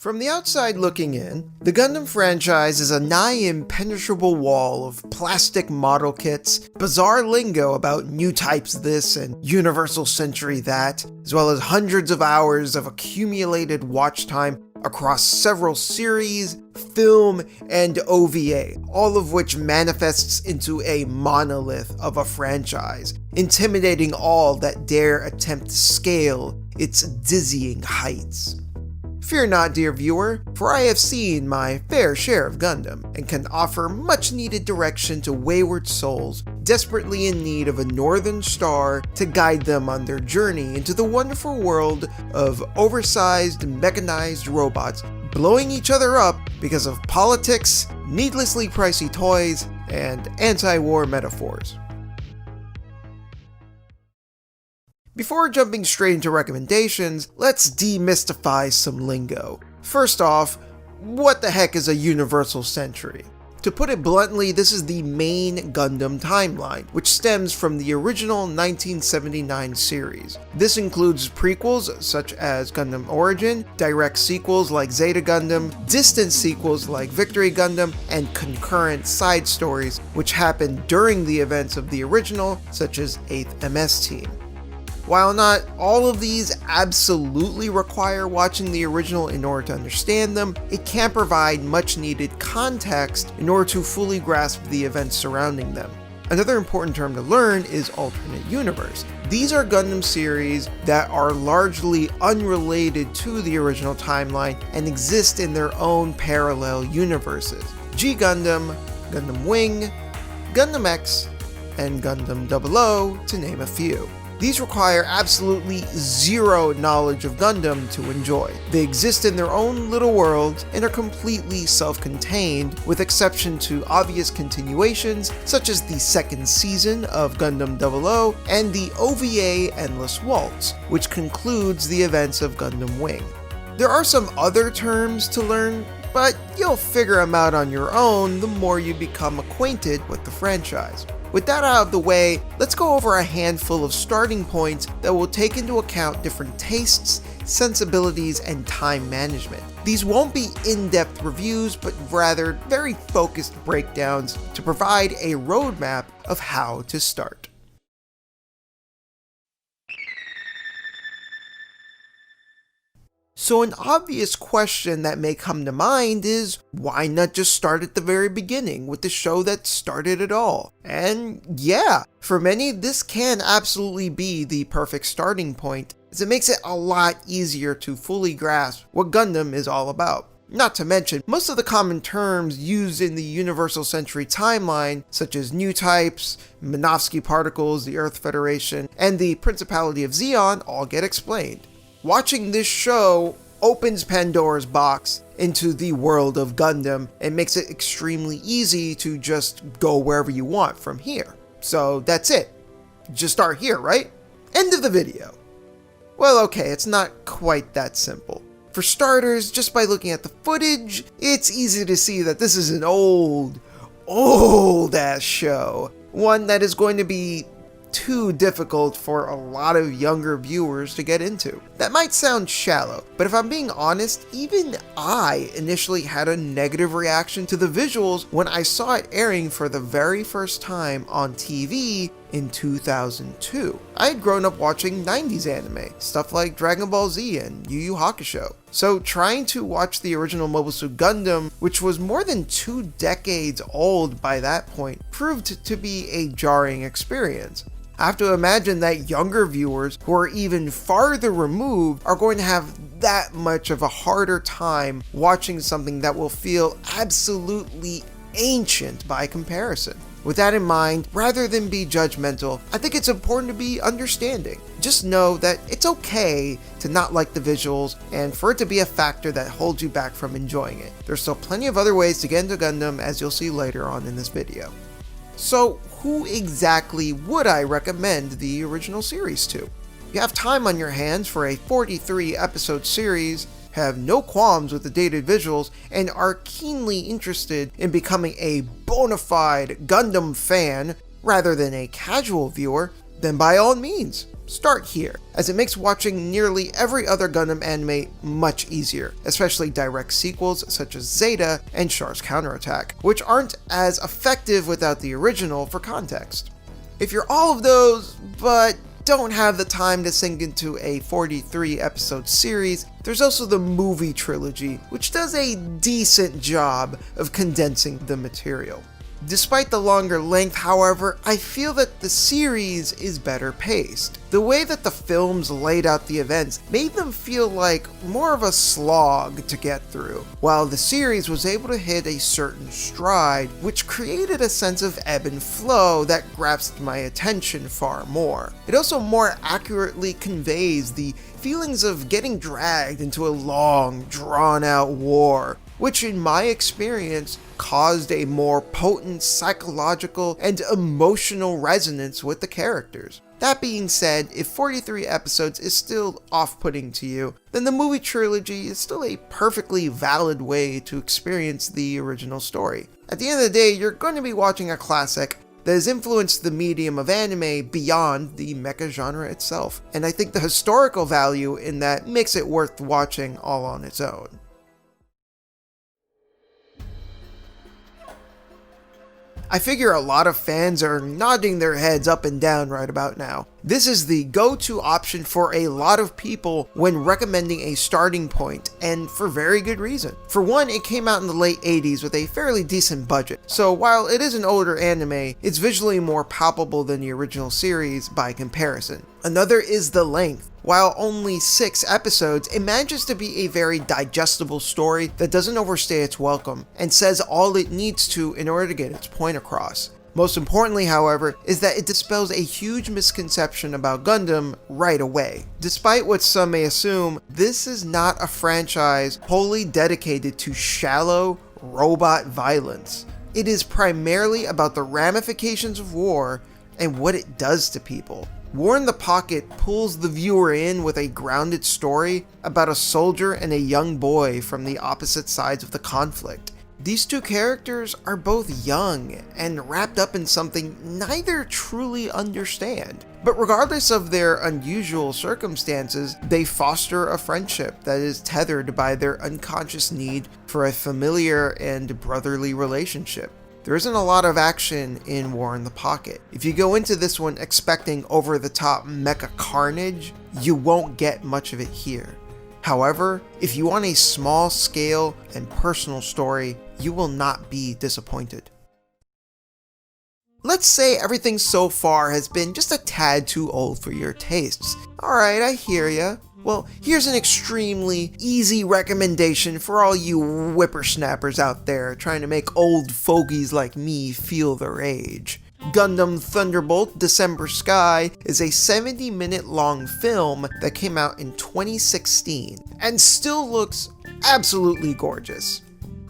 From the outside looking in, the Gundam franchise is a nigh impenetrable wall of plastic model kits, bizarre lingo about new types this and universal century that, as well as hundreds of hours of accumulated watch time across several series, film, and OVA, all of which manifests into a monolith of a franchise, intimidating all that dare attempt to scale its dizzying heights. Fear not, dear viewer, for I have seen my fair share of Gundam, and can offer much needed direction to wayward souls desperately in need of a northern star to guide them on their journey into the wonderful world of oversized mechanized robots blowing each other up because of politics, needlessly pricey toys, and anti-war metaphors. Before jumping straight into recommendations, let's demystify some lingo. First off, what the heck is a universal century? To put it bluntly, this is the main Gundam timeline, which stems from the original 1979 series. This includes prequels such as Gundam Origin, direct sequels like Zeta Gundam, distant sequels like Victory Gundam, and concurrent side stories which happened during the events of the original, such as 8th MS Team. While not all of these absolutely require watching the original in order to understand them, it can provide much needed context in order to fully grasp the events surrounding them. Another important term to learn is alternate universe. These are Gundam series that are largely unrelated to the original timeline and exist in their own parallel universes. G Gundam, Gundam Wing, Gundam X, and Gundam 00, to name a few. These require absolutely zero knowledge of Gundam to enjoy. They exist in their own little worlds and are completely self-contained, with exception to obvious continuations such as the second season of Gundam 00 and the OVA Endless Waltz, which concludes the events of Gundam Wing. There are some other terms to learn, but you'll figure them out on your own the more you become acquainted with the franchise. With that out of the way, let's go over a handful of starting points that will take into account different tastes, sensibilities, and time management. These won't be in-depth reviews, but rather very focused breakdowns to provide a roadmap of how to start. So an obvious question that may come to mind is, why not just start at the very beginning with the show that started it all? And yeah, for many this can absolutely be the perfect starting point, as it makes it a lot easier to fully grasp what Gundam is all about. Not to mention, most of the common terms used in the Universal Century timeline, such as new types, Minovsky particles, the Earth Federation, and the Principality of Zeon all get explained. Watching this show opens Pandora's box into the world of Gundam and makes it extremely easy to just go wherever you want from here. So that's it. Just start here, right? End of the video. Well, okay, it's not quite that simple. For starters, just by looking at the footage, it's easy to see that this is an old ass show. One that is going to be too difficult for a lot of younger viewers to get into. That might sound shallow, but if I'm being honest, even I initially had a negative reaction to the visuals when I saw it airing for the very first time on TV in 2002. I had grown up watching 90s anime, stuff like Dragon Ball Z and Yu Yu Hakusho. So trying to watch the original Mobile Suit Gundam, which was more than 2 decades old by that point, proved to be a jarring experience. I have to imagine that younger viewers who are even farther removed are going to have that much of a harder time watching something that will feel absolutely ancient by comparison. With that in mind, rather than be judgmental, I think it's important to be understanding. Just know that it's okay to not like the visuals and for it to be a factor that holds you back from enjoying it. There's still plenty of other ways to get into Gundam, as you'll see later on in this video. So, who exactly would I recommend the original series to? You have time on your hands for a 43 episode series, have no qualms with the dated visuals, and are keenly interested in becoming a bona fide Gundam fan rather than a casual viewer, then by all means, start here, as it makes watching nearly every other Gundam anime much easier, especially direct sequels such as Zeta and Char's Counterattack, which aren't as effective without the original for context. If you're all of those, but don't have the time to sink into a 43 episode series, there's also the movie trilogy, which does a decent job of condensing the material. Despite the longer length, however, I feel that the series is better paced. The way that the films laid out the events made them feel like more of a slog to get through, while the series was able to hit a certain stride, which created a sense of ebb and flow that grasped my attention far more. It also more accurately conveys the feelings of getting dragged into a long, drawn-out war, which in my experience caused a more potent psychological and emotional resonance with the characters. That being said, if 43 episodes is still off-putting to you, then the movie trilogy is still a perfectly valid way to experience the original story. At the end of the day, you're going to be watching a classic that has influenced the medium of anime beyond the mecha genre itself, and I think the historical value in that makes it worth watching all on its own. I figure a lot of fans are nodding their heads up and down right about now. This is the go-to option for a lot of people when recommending a starting point, and for very good reason. For one, it came out in the late 80s with a fairly decent budget, so while it is an older anime, it's visually more palpable than the original series by comparison. Another is the length. While only 6 episodes, it manages to be a very digestible story that doesn't overstay its welcome, and says all it needs to in order to get its point across. Most importantly, however, is that it dispels a huge misconception about Gundam right away. Despite what some may assume, this is not a franchise wholly dedicated to shallow, robot violence. It is primarily about the ramifications of war and what it does to people. War in the Pocket pulls the viewer in with a grounded story about a soldier and a young boy from the opposite sides of the conflict. These two characters are both young and wrapped up in something neither truly understand. But regardless of their unusual circumstances, they foster a friendship that is tethered by their unconscious need for a familiar and brotherly relationship. There isn't a lot of action in War in the Pocket. If you go into this one expecting over-the-top mecha carnage, you won't get much of it here. However, if you want a small-scale and personal story, you will not be disappointed. Let's say everything so far has been just a tad too old for your tastes. Alright, I hear ya. Well, here's an extremely easy recommendation for all you whippersnappers out there trying to make old fogies like me feel their age. Gundam Thunderbolt December Sky is a 70-minute long film that came out in 2016 and still looks absolutely gorgeous.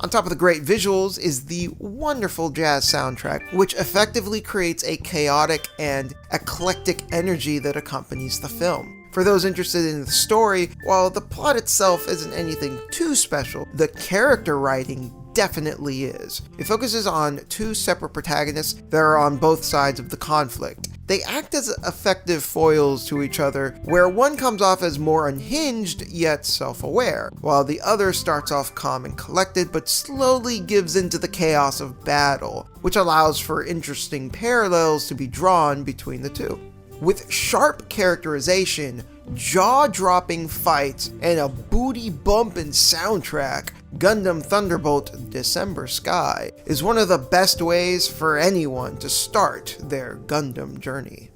On top of the great visuals is the wonderful jazz soundtrack, which effectively creates a chaotic and eclectic energy that accompanies the film. For those interested in the story, while the plot itself isn't anything too special, the character writing definitely is. It focuses on 2 separate protagonists that are on both sides of the conflict. They act as effective foils to each other, where one comes off as more unhinged yet self-aware, while the other starts off calm and collected but slowly gives into the chaos of battle, which allows for interesting parallels to be drawn between the two. With sharp characterization, jaw-dropping fights, and a booty-bumpin' soundtrack, Gundam Thunderbolt December Sky is one of the best ways for anyone to start their Gundam journey.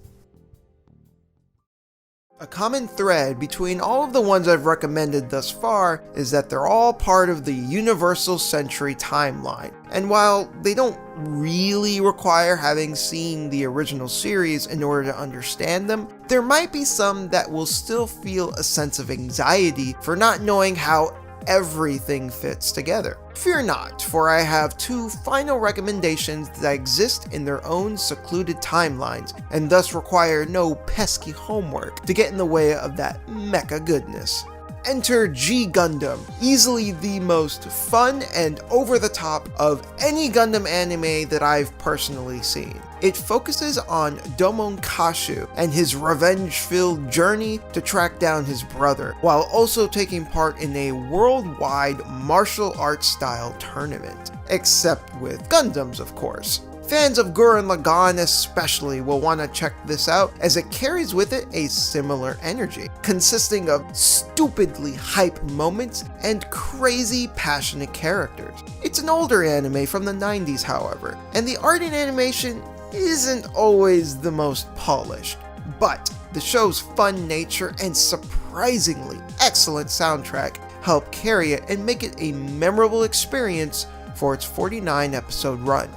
A common thread between all of the ones I've recommended thus far is that they're all part of the Universal Century timeline, and while they don't really require having seen the original series in order to understand them, there might be some that will still feel a sense of anxiety for not knowing how everything fits together. Fear not, for I have 2 final recommendations that exist in their own secluded timelines, and thus require no pesky homework to get in the way of that mecha goodness. enter G Gundam, easily the most fun and over-the-top of any Gundam anime that I've personally seen. It focuses on Domon Kashu and his revenge-filled journey to track down his brother, while also taking part in a worldwide martial arts style tournament. Except with Gundams, of course. Fans of Gurren Lagann especially will want to check this out, as it carries with it a similar energy, consisting of stupidly hype moments and crazy passionate characters. It's an older anime from the 90s, however, and the art and animation isn't always the most polished, but the show's fun nature and surprisingly excellent soundtrack help carry it and make it a memorable experience for its 49-episode run.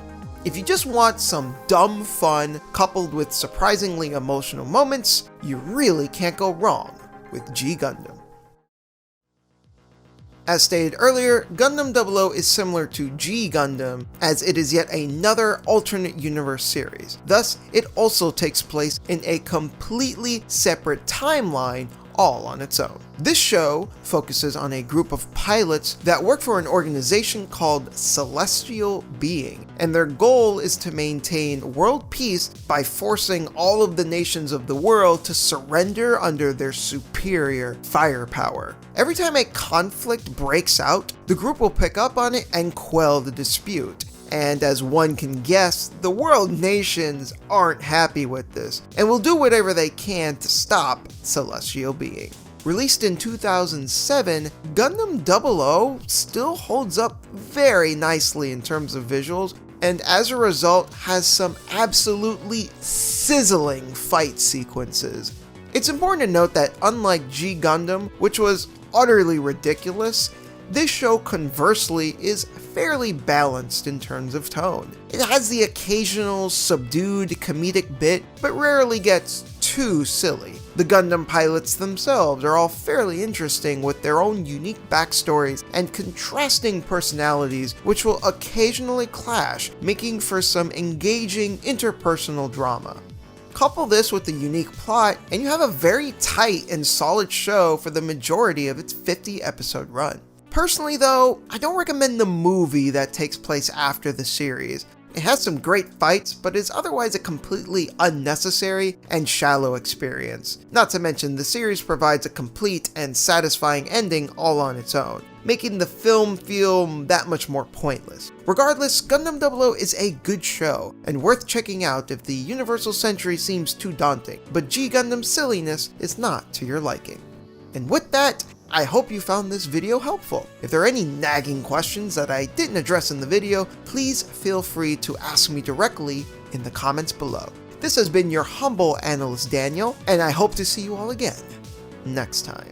If you just want some dumb fun coupled with surprisingly emotional moments, you really can't go wrong with G Gundam. As stated earlier, Gundam 00 is similar to G Gundam, as it is yet another alternate universe series. Thus, it also takes place in a completely separate timeline all on its own. This show focuses on a group of pilots that work for an organization called Celestial Being, and their goal is to maintain world peace by forcing all of the nations of the world to surrender under their superior firepower. Every time a conflict breaks out, the group will pick up on it and quell the dispute. And as one can guess, the world nations aren't happy with this, and will do whatever they can to stop Celestial Being. Released in 2007, Gundam 00 still holds up very nicely in terms of visuals, and as a result has some absolutely sizzling fight sequences. It's important to note that unlike G Gundam, which was utterly ridiculous, this show conversely is fairly balanced in terms of tone. It has the occasional subdued comedic bit, but rarely gets too silly. The Gundam pilots themselves are all fairly interesting with their own unique backstories and contrasting personalities, which will occasionally clash, making for some engaging interpersonal drama. Couple this with the unique plot, and you have a very tight and solid show for the majority of its 50-episode run. Personally though, I don't recommend the movie that takes place after the series. It has some great fights, but is otherwise a completely unnecessary and shallow experience. Not to mention, the series provides a complete and satisfying ending all on its own, making the film feel that much more pointless. Regardless, Gundam 00 is a good show, and worth checking out if the Universal Century seems too daunting, but G Gundam's silliness is not to your liking. And with that, I hope you found this video helpful. If there are any nagging questions that I didn't address in the video, please feel free to ask me directly in the comments below. This has been your humble analyst Daniel, and I hope to see you all again next time.